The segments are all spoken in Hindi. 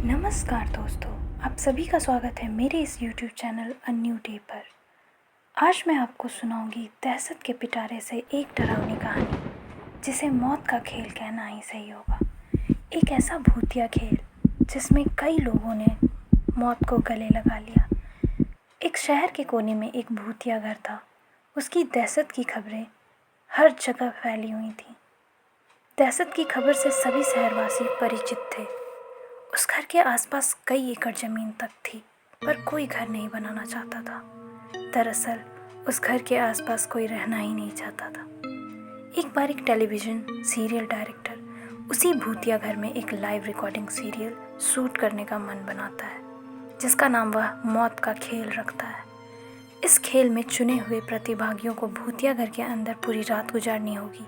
नमस्कार दोस्तों, आप सभी का स्वागत है मेरे इस YouTube channel a new day पर। आज मैं आपको सुनाऊंगी दहशत के पिटारे से एक डरावनी कहानी जिसे मौत का खेल कहना ही सही होगा। एक ऐसा भूतिया खेल जिसमें कई लोगों ने मौत को गले लगा लिया। एक शहर के कोने में एक भूतिया घर था। उसकी दहशत की खबरें हर जगह फैली हुई थीं। दहशत की खबर से सभी शहरवासी परिचित थे। उस घर के आसपास कई एकड़ जमीन तक थी, पर कोई घर नहीं बनाना चाहता था। दरअसल उस घर के आसपास कोई रहना ही नहीं चाहता था। एक बार एक टेलीविज़न सीरियल डायरेक्टर उसी भूतिया घर में एक लाइव रिकॉर्डिंग सीरियल शूट करने का मन बनाता है, जिसका नाम वह मौत का खेल रखता है। इस खेल में चुने हुए प्रतिभागियों को भूतिया घर के अंदर पूरी रात गुजारनी होगी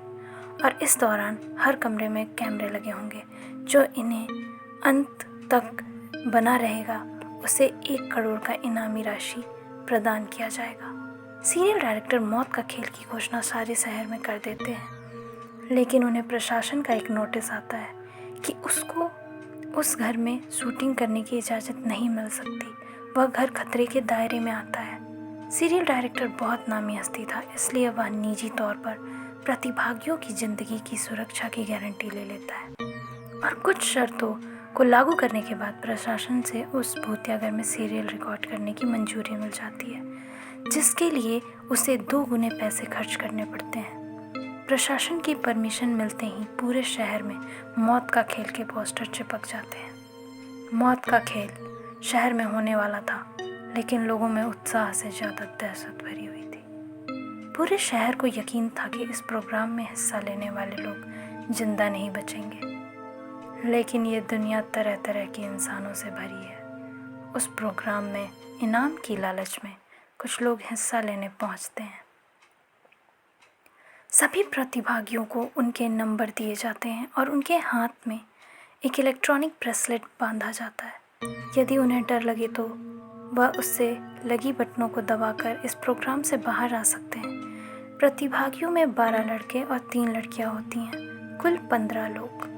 और इस दौरान हर कमरे में कैमरे लगे होंगे। जो इन्हें अंत तक बना रहेगा उसे 1 करोड़ का इनामी राशि प्रदान किया जाएगा। सीरियल डायरेक्टर मौत का खेल की घोषणा सारे शहर में कर देते हैं, लेकिन उन्हें प्रशासन का एक नोटिस आता है कि उसको उस घर में शूटिंग करने की इजाज़त नहीं मिल सकती। वह घर खतरे के दायरे में आता है। सीरियल डायरेक्टर बहुत नामी हस्ती था, इसलिए वह निजी तौर पर प्रतिभागियों की ज़िंदगी की सुरक्षा की गारंटी ले लेता है और कुछ शर्तों को लागू करने के बाद प्रशासन से उस भूतिया घर में सीरियल रिकॉर्ड करने की मंजूरी मिल जाती है, जिसके लिए उसे 2 गुने पैसे खर्च करने पड़ते हैं। प्रशासन की परमिशन मिलते ही पूरे शहर में मौत का खेल के पोस्टर चिपक जाते हैं। मौत का खेल शहर में होने वाला था, लेकिन लोगों में उत्साह से ज़्यादा दहशत भरी हुई थी। पूरे शहर को यकीन था कि इस प्रोग्राम में हिस्सा लेने वाले लोग जिंदा नहीं बचेंगे, लेकिन ये दुनिया तरह तरह के इंसानों से भरी है। उस प्रोग्राम में इनाम की लालच में कुछ लोग हिस्सा लेने पहुंचते हैं। सभी प्रतिभागियों को उनके नंबर दिए जाते हैं और उनके हाथ में एक इलेक्ट्रॉनिक ब्रेसलेट बांधा जाता है। यदि उन्हें डर लगे तो वह उससे लगी बटनों को दबाकर इस प्रोग्राम से बाहर आ सकते हैं। प्रतिभागियों में 12 लड़के और 3 लड़कियां होती हैं, कुल 15 लोग।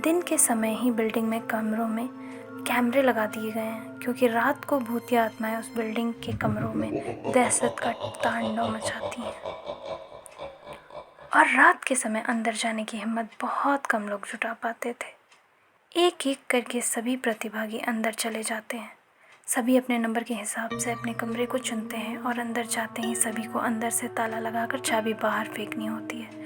दिन के समय ही बिल्डिंग में कमरों में कैमरे लगा दिए गए हैं, क्योंकि रात को भूतिया आत्माएं उस बिल्डिंग के कमरों में दहशत का तांडव मचाती हैं और रात के समय अंदर जाने की हिम्मत बहुत कम लोग जुटा पाते थे। एक एक करके सभी प्रतिभागी अंदर चले जाते हैं। सभी अपने नंबर के हिसाब से अपने कमरे को चुनते हैं और अंदर जाते ही सभी को अंदर से ताला लगाकर चाबी बाहर फेंकनी होती है।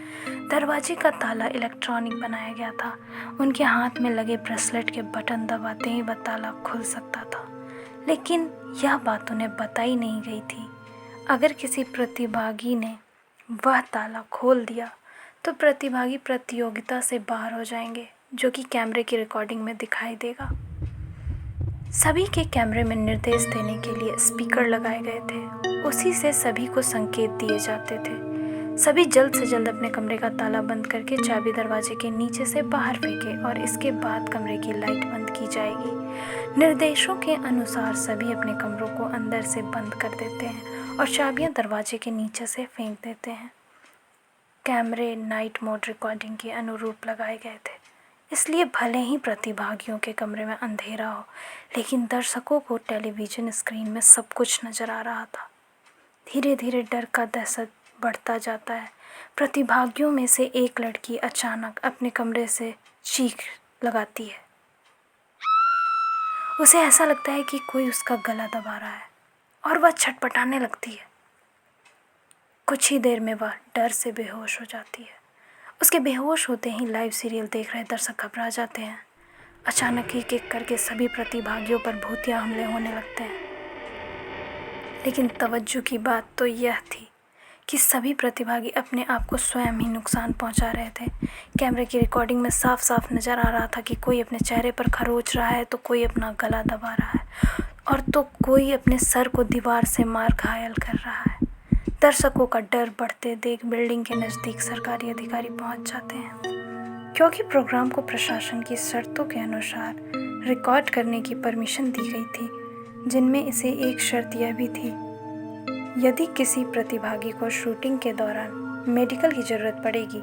दरवाजे का ताला इलेक्ट्रॉनिक बनाया गया था। उनके हाथ में लगे ब्रेसलेट के बटन दबाते ही वह ताला खुल सकता था, लेकिन यह बात उन्हें बताई नहीं गई थी। अगर किसी प्रतिभागी ने वह ताला खोल दिया तो प्रतिभागी प्रतियोगिता से बाहर हो जाएंगे, जो कि कैमरे की रिकॉर्डिंग में दिखाई देगा। सभी के कैमरे में निर्देश देने के लिए स्पीकर लगाए गए थे। उसी से सभी को संकेत दिए जाते थे। सभी जल्द से जल्द अपने कमरे का ताला बंद करके चाबी दरवाजे के नीचे से बाहर फेंके और इसके बाद कमरे की लाइट बंद की जाएगी। निर्देशों के अनुसार सभी अपने कमरों को अंदर से बंद कर देते हैं और चाबियां दरवाजे के नीचे से फेंक देते हैं। कैमरे नाइट मोड रिकॉर्डिंग के अनुरूप लगाए गए थे, इसलिए भले ही प्रतिभागियों के कमरे में अंधेरा हो, लेकिन दर्शकों को टेलीविज़न स्क्रीन में सब कुछ नज़र आ रहा था। धीरे धीरे डर का दहशत बढ़ता जाता है। प्रतिभागियों में से एक लड़की अचानक अपने कमरे से चीख लगाती है। उसे ऐसा लगता है कि कोई उसका गला दबा रहा है और वह छटपटाने लगती है। कुछ ही देर में वह डर से बेहोश हो जाती है। उसके बेहोश होते ही लाइव सीरियल देख रहे दर्शक घबरा जाते हैं। अचानक एक एक करके सभी प्रतिभागियों पर भूतिया हमले होने लगते हैं। लेकिन तवज्जो की बात तो यह थी कि सभी प्रतिभागी अपने आप को स्वयं ही नुकसान पहुंचा रहे थे। कैमरे की रिकॉर्डिंग में साफ साफ नज़र आ रहा था कि कोई अपने चेहरे पर खरोच रहा है, तो कोई अपना गला दबा रहा है और तो कोई अपने सर को दीवार से मार घायल कर रहा है। दर्शकों का डर बढ़ते देख बिल्डिंग के नज़दीक सरकारी अधिकारी पहुंच जाते हैं, क्योंकि प्रोग्राम को प्रशासन की शर्तों के अनुसार रिकॉर्ड करने की परमिशन दी गई थी, जिनमें इसे एक शर्त यह भी थी, यदि किसी प्रतिभागी को शूटिंग के दौरान मेडिकल की ज़रूरत पड़ेगी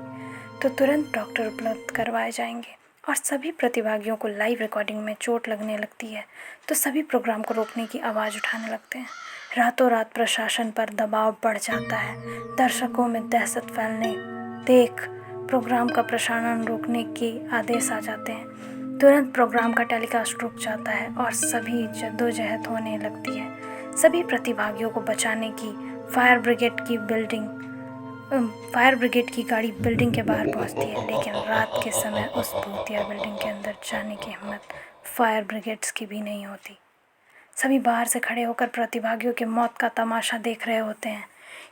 तो तुरंत डॉक्टर उपलब्ध करवाए जाएंगे और सभी प्रतिभागियों को लाइव रिकॉर्डिंग में चोट लगने लगती है तो सभी प्रोग्राम को रोकने की आवाज़ उठाने लगते हैं। रातों रात प्रशासन पर दबाव बढ़ जाता है। दर्शकों में दहशत फैलने देख प्रोग्राम का प्रसारण रोकने के आदेश आ जाते हैं। तुरंत प्रोग्राम का टेलीकास्ट रुक जाता है और सभी जद्दोजहद होने लगती है। सभी प्रतिभागियों को बचाने की फायर ब्रिगेड की गाड़ी बिल्डिंग के बाहर पहुंचती है, लेकिन रात के समय उस भूतिया बिल्डिंग के अंदर जाने की हिम्मत फायर ब्रिगेड्स की भी नहीं होती। सभी बाहर से खड़े होकर प्रतिभागियों के मौत का तमाशा देख रहे होते हैं,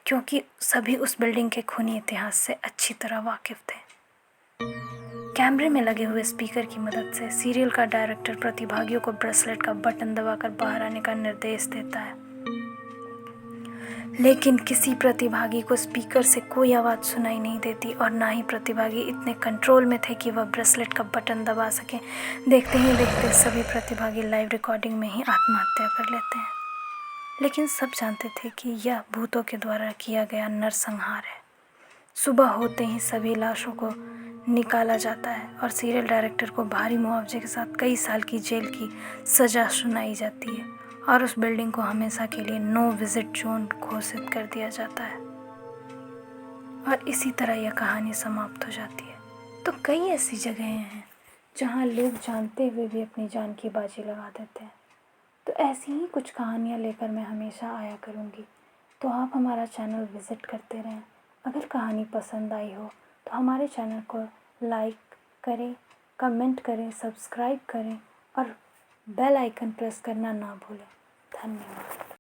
क्योंकि सभी उस बिल्डिंग के खूनी इतिहास से अच्छी तरह वाकिफ थे। कैमरे में लगे हुए स्पीकर की मदद से सीरियल का डायरेक्टर प्रतिभागियों को ब्रेसलेट का बटन दबाकर बाहर आने का निर्देश देता है, लेकिन किसी प्रतिभागी को स्पीकर से कोई आवाज़ सुनाई नहीं देती और ना ही प्रतिभागी इतने कंट्रोल में थे कि वह ब्रेसलेट का बटन दबा सकें। देखते ही देखते सभी प्रतिभागी लाइव रिकॉर्डिंग में ही आत्महत्या कर लेते हैं, लेकिन सब जानते थे कि यह भूतों के द्वारा किया गया नरसंहार है। सुबह होते ही सभी लाशों को निकाला जाता है और सीरियल डायरेक्टर को भारी मुआवजे के साथ कई साल की जेल की सज़ा सुनाई जाती है और उस बिल्डिंग को हमेशा के लिए नो विजिट जोन घोषित कर दिया जाता है और इसी तरह यह कहानी समाप्त हो जाती है। तो कई ऐसी जगहें हैं जहां लोग जानते हुए भी अपनी जान की बाजी लगा देते हैं। तो ऐसी ही कुछ कहानियां लेकर मैं हमेशा आया करूंगी, तो आप हमारा चैनल विज़िट करते रहें। अगर कहानी पसंद आई हो तो हमारे चैनल को लाइक करें, कमेंट करें, सब्सक्राइब करें और बेल आइकन प्रेस करना ना भूलें। धन्यवाद।